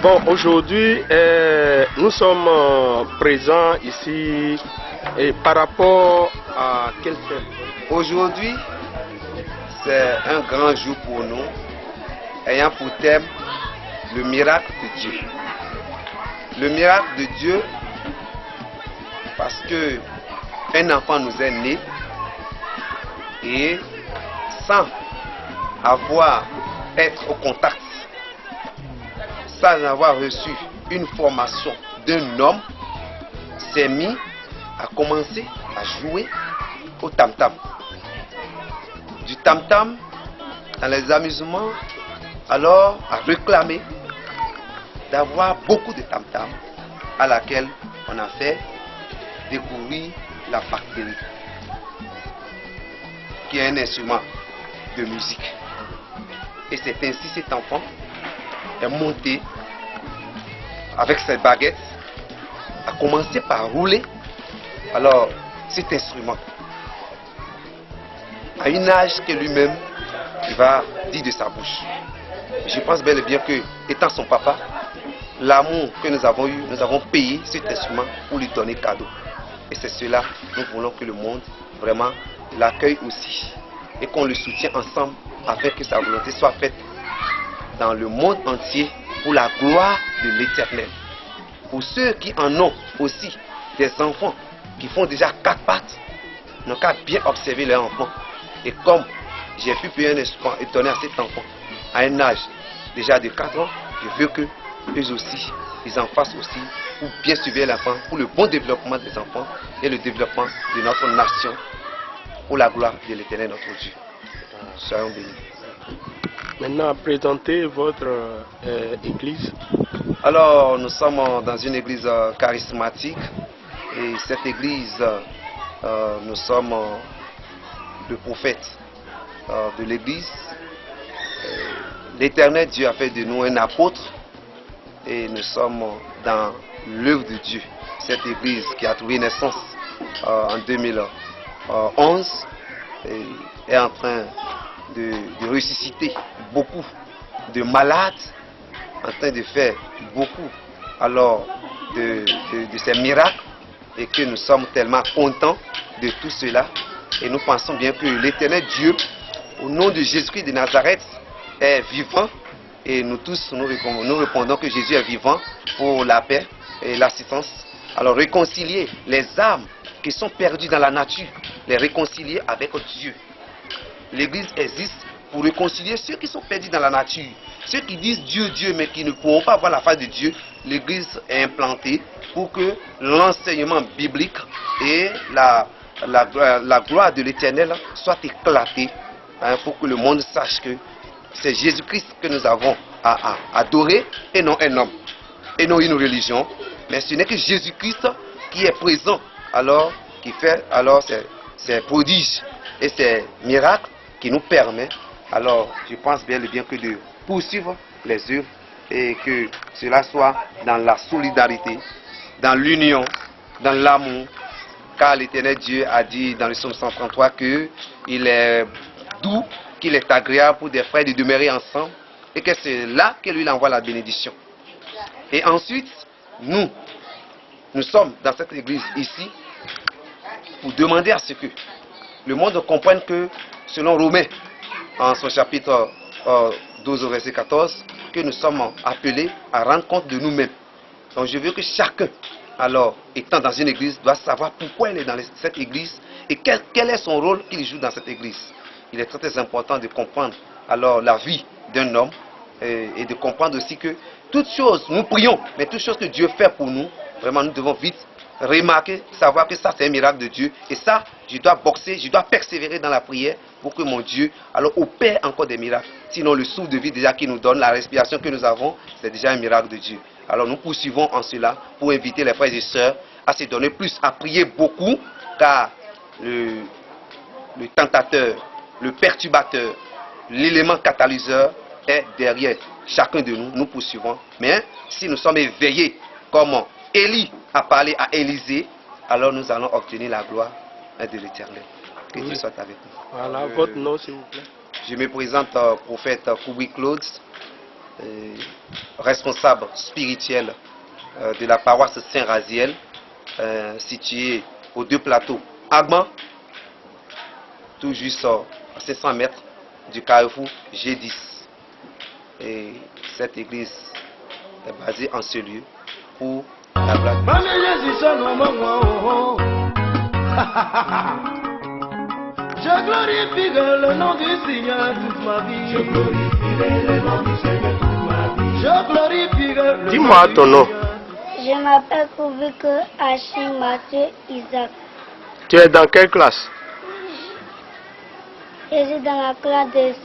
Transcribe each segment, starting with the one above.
Bon, aujourd'hui, nous sommes présents ici et par rapport à quel thème? Aujourd'hui, c'est un grand jour pour nous, ayant pour thème le miracle de Dieu. Le miracle de Dieu, parce que un enfant nous est né et sans être au contact, sans avoir reçu une formation d'un homme, s'est mis à commencer à jouer au tam-tam. Du tam-tam dans les amusements, alors à réclamer d'avoir beaucoup de tam-tam, à laquelle on a fait découvrir la batterie, qui est un instrument de musique. Et c'est ainsi cet enfant est monté avec ses baguettes, a commencé par rouler alors cet instrument à un âge que lui-même il va dire de sa bouche. Je pense bel et bien que, étant son papa, l'amour que nous avons eu, nous avons payé cet instrument pour lui donner cadeau. Et c'est cela, nous voulons que le monde vraiment l'accueille aussi et qu'on le soutienne ensemble afin que sa volonté soit faite dans le monde entier pour la gloire de l'Éternel. Pour ceux qui en ont aussi des enfants qui font déjà 4 pattes, n'ont qu'à bien observer leurs enfants. Et comme j'ai pu payer un instrument et donner à cet enfant à un âge déjà de 4 ans, je veux que eux aussi, ils en fassent aussi pour bien suivre l'enfant, pour le bon développement des enfants et le développement de notre nation, pour la gloire de l'Éternel notre Dieu. Soyons bénis. Maintenant, présentez votre église. Alors, nous sommes dans une église charismatique et cette église, nous sommes le prophète de l'église. L'Éternel Dieu a fait de nous un apôtre et nous sommes dans l'œuvre de Dieu. Cette église qui a trouvé naissance en 2011 est en train de ressusciter beaucoup de malades, en train de faire beaucoup alors de ces miracles et que nous sommes tellement contents de tout cela et nous pensons bien que l'Éternel Dieu au nom de Jésus-Christ de Nazareth est vivant et nous tous nous répondons que Jésus est vivant pour la paix et l'assistance. Alors réconcilier les âmes qui sont perdues dans la nature, les réconcilier avec Dieu. L'église existe pour réconcilier ceux qui sont perdus dans la nature. Ceux qui disent Dieu, Dieu, mais qui ne pourront pas voir la face de Dieu. L'église est implantée pour que l'enseignement biblique et la gloire de l'Éternel soit éclatée, pour que le monde sache que c'est Jésus-Christ que nous avons à adorer et non un homme, et non une religion. Mais ce n'est que Jésus-Christ qui est présent, alors qui fait alors ces prodiges et ces miracles qui nous permet, alors je pense bien et bien que de poursuivre les œuvres et que cela soit dans la solidarité, dans l'union, dans l'amour car l'Éternel Dieu a dit dans le psaume 133 qu'il est doux, qu'il est agréable pour des frères de demeurer ensemble et que c'est là que lui envoie la bénédiction. Et ensuite, nous sommes dans cette église ici pour demander à ce que le monde comprenne que, selon Romains, en son chapitre 12 au verset 14, que nous sommes appelés à rendre compte de nous-mêmes. Donc je veux que chacun, alors, étant dans une église, doit savoir pourquoi il est dans cette église et quel est son rôle qu'il joue dans cette église. Il est très, très important de comprendre alors la vie d'un homme et de comprendre aussi que toutes choses, nous prions, mais toutes choses que Dieu fait pour nous, vraiment nous devons vite remarquer, savoir que ça c'est un miracle de Dieu. Et ça, je dois boxer, je dois persévérer dans la prière pour que mon Dieu alors opère encore des miracles. Sinon le souffle de vie déjà qu'il nous donne, la respiration que nous avons, c'est déjà un miracle de Dieu. Alors nous poursuivons en cela pour inviter les frères et sœurs à se donner plus, à prier beaucoup, car le tentateur, le perturbateur, l'élément catalyseur est derrière chacun de nous. Nous poursuivons. Mais si nous sommes éveillés, comme Élie a parlé à Élisée, alors nous allons obtenir la gloire de l'Éternel. Que Dieu soit avec nous. Voilà, votre nom s'il vous plaît. Je me présente prophète Koubri Claude, responsable spirituel de la paroisse Saint-Raziel, située aux 2 plateaux Agman, tout juste à 500 mètres du carrefour G10. Et cette église est basée en ce lieu pour la gloire de Je glorifierai le nom du Seigneur toute ma vie. Je glorifierai le nom du Seigneur toute ma vie. Je glorifierai le Dis-moi ton nom. Je m'appelle Koubik Achim Mathieu Isaac. Tu es dans quelle classe? Je suis dans la classe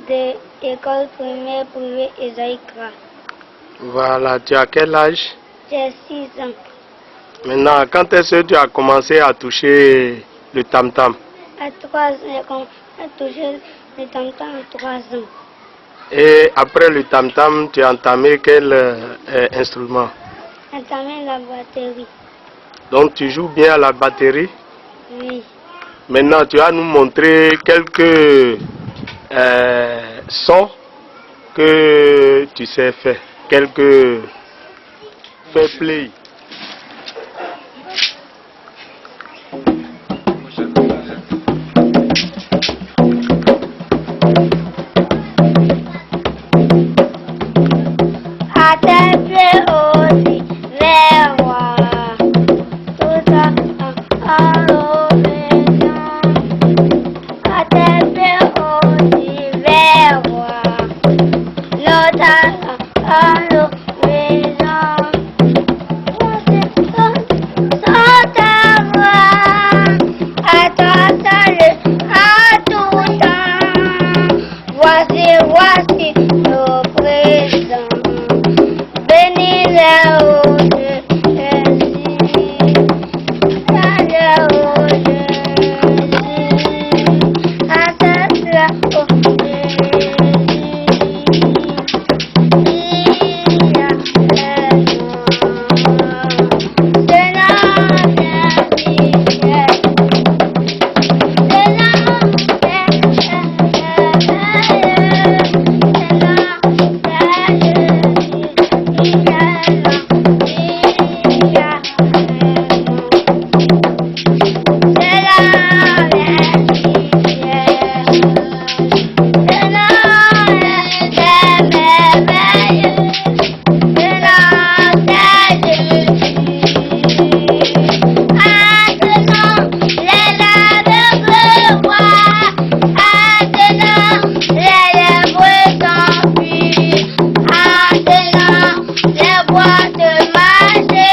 de l'école primaire privée Esaïkra. Voilà, tu as quel âge? J'ai 6 ans. Maintenant, quand est-ce que tu as commencé à toucher le tam-tam? À 3 ans, j'ai commencé à toucher le tam-tam à 3 ans. Et après le tam-tam, tu as entamé quel instrument? Entamé la batterie. Donc tu joues bien à la batterie? Oui. Maintenant, tu vas nous montrer quelques sons que tu sais faire. Quelques fair play. À tes pieds aussi, vers moi. Tout en l'obéissant. À tes pieds aussi, vers moi. L'autre en l'obéissant. Sans ta voix, à ton salut, à tout temps. Voici nos présents. Bénis les hauts de Jésus, les hauts de Jésus, à cette la haut de Jésus. Il y a les c'est la vérité. Les bois de marché,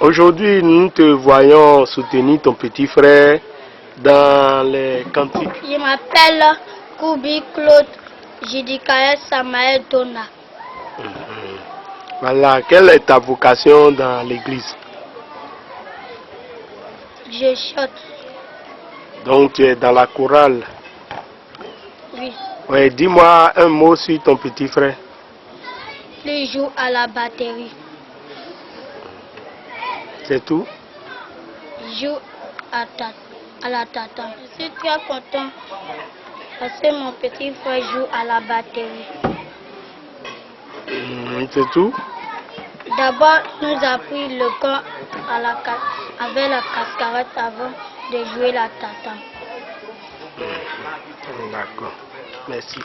Aujourd'hui, nous te voyons soutenir ton petit frère dans les cantiques. Je m'appelle Koubi Claude Jidikaye Samael Dona. Voilà, quelle est ta vocation dans l'église? Je chante. Donc tu es dans la chorale. Oui. Ouais, dis-moi un mot sur ton petit frère. Il joue à la batterie. C'est tout? Il joue à la tata. Je suis très content parce que mon petit frère joue à la batterie. C'est tout? D'abord, nous avons pris le camp avec la cascarette avant de jouer la tata. D'accord. Merci.